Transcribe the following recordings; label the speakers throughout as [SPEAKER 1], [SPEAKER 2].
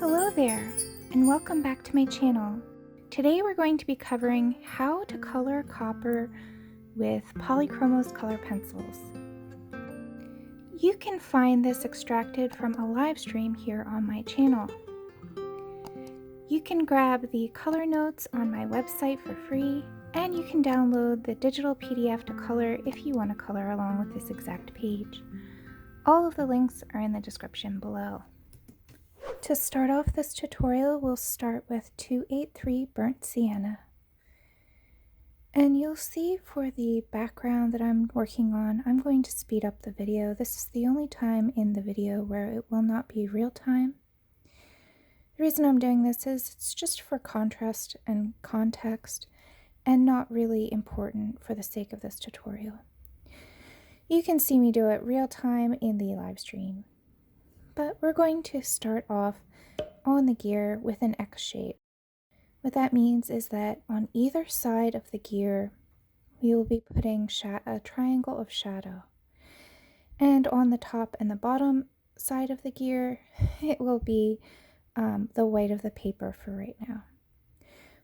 [SPEAKER 1] Hello there, and welcome back to my channel. Today we're going to be covering how to color copper with Polychromos Colored Pencils. You can find this extracted from a live stream here on my channel. You can grab the color notes on my website for free, and you can download the digital PDF to color if you want to color along with this exact page. All of the links are in the description below. To start off this tutorial, we'll start with 283 Burnt Sienna. And you'll see for the background that I'm working on, I'm going to speed up the video. This is the only time in the video where it will not be real time. The reason I'm doing this is it's just for contrast and context and not really important for the sake of this tutorial. You can see me do it real time in the live stream. But we're going to start off on the gear with an X shape. What that means is that on either side of the gear, we will be putting a triangle of shadow. And on the top and the bottom side of the gear, it will be the white of the paper for right now.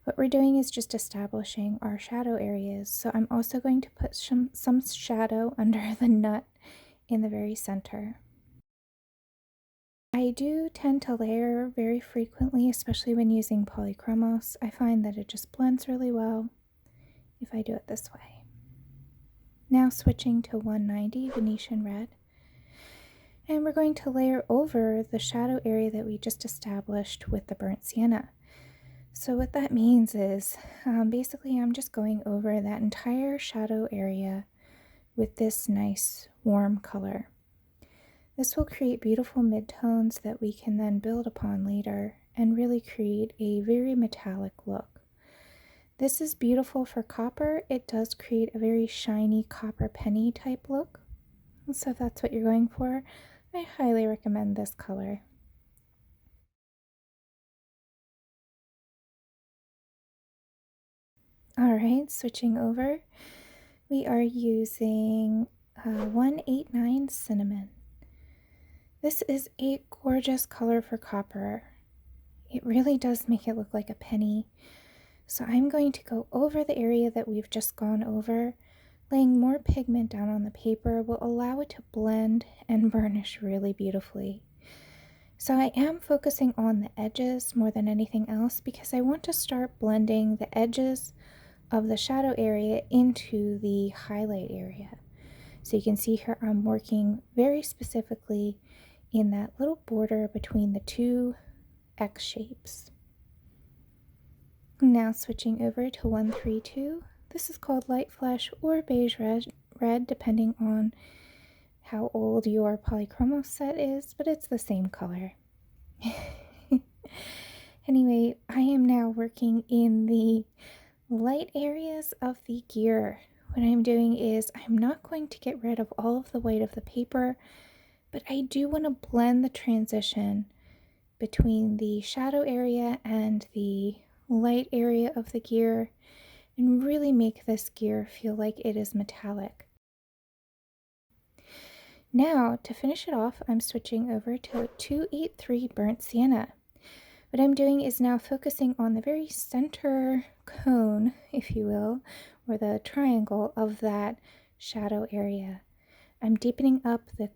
[SPEAKER 1] What we're doing is just establishing our shadow areas. So I'm also going to put some shadow under the nut in the very center. I do tend to layer very frequently, especially when using Polychromos. I find that it just blends really well if I do it this way. Now switching to 190 Venetian red. And we're going to layer over the shadow area that we just established with the burnt sienna. So what that means is basically I'm just going over that entire shadow area with this nice warm color. This will create beautiful midtones that we can then build upon later and really create a very metallic look. This is beautiful for copper. It does create a very shiny copper penny type look. So if that's what you're going for, I highly recommend this color. Alright, switching over, we are using 189 Cinnamon. This is a gorgeous color for copper. It really does make it look like a penny. So I'm going to go over the area that we've just gone over. Laying more pigment down on the paper will allow it to blend and burnish really beautifully. So I am focusing on the edges more than anything else because I want to start blending the edges of the shadow area into the highlight area. So you can see here I'm working very specifically in that little border between the two X shapes. Now switching over to 132. This is called Light Flesh or Beige Red, depending on how old your Polychromos set is, but it's the same color. Anyway, I am now working in the light areas of the gear. What I'm doing is I'm not going to get rid of all of the white of the paper, but I do want to blend the transition between the shadow area and the light area of the gear and really make this gear feel like it is metallic. Now, to finish it off, I'm switching over to 283 Burnt Sienna. What I'm doing is now focusing on the very center cone, if you will, or the triangle of that shadow area. I'm deepening up the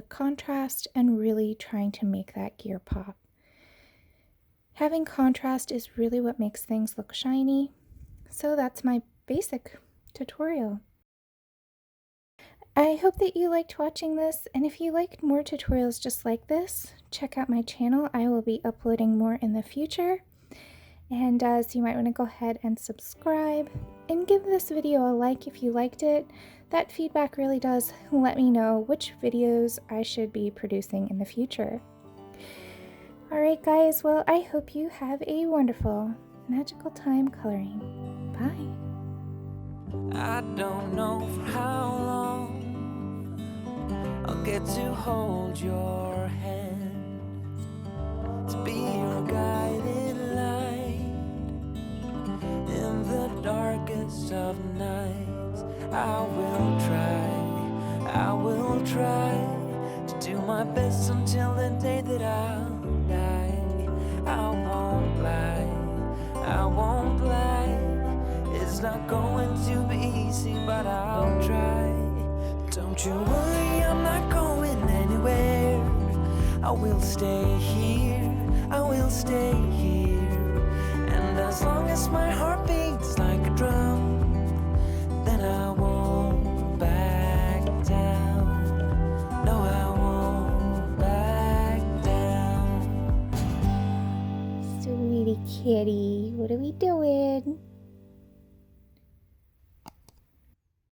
[SPEAKER 1] contrast and really trying to make that gear pop. Having contrast is really what makes things look shiny. So that's my basic tutorial. I hope that you liked watching this, and if you liked more tutorials just like this, check out my channel. I will be uploading more in the future. And so you might want to go ahead and subscribe and give this video a like if you liked it. That feedback really does let me know which videos I should be producing in the future. Alright guys, well I hope you have a wonderful, magical time coloring. Bye!
[SPEAKER 2] I don't know for how long I'll get to hold your hand, to be your guiding light in the darkest of nights. I will try to do my best until the day that I'll die. I won't lie, I won't lie. It's not going to be easy, but I'll try. Don't you worry, I'm not going anywhere. I will stay here, I will stay here. And as long as my heart beats like a drum, then I won't back down. No, I won't back down.
[SPEAKER 1] Sweetie kitty, what are we doing?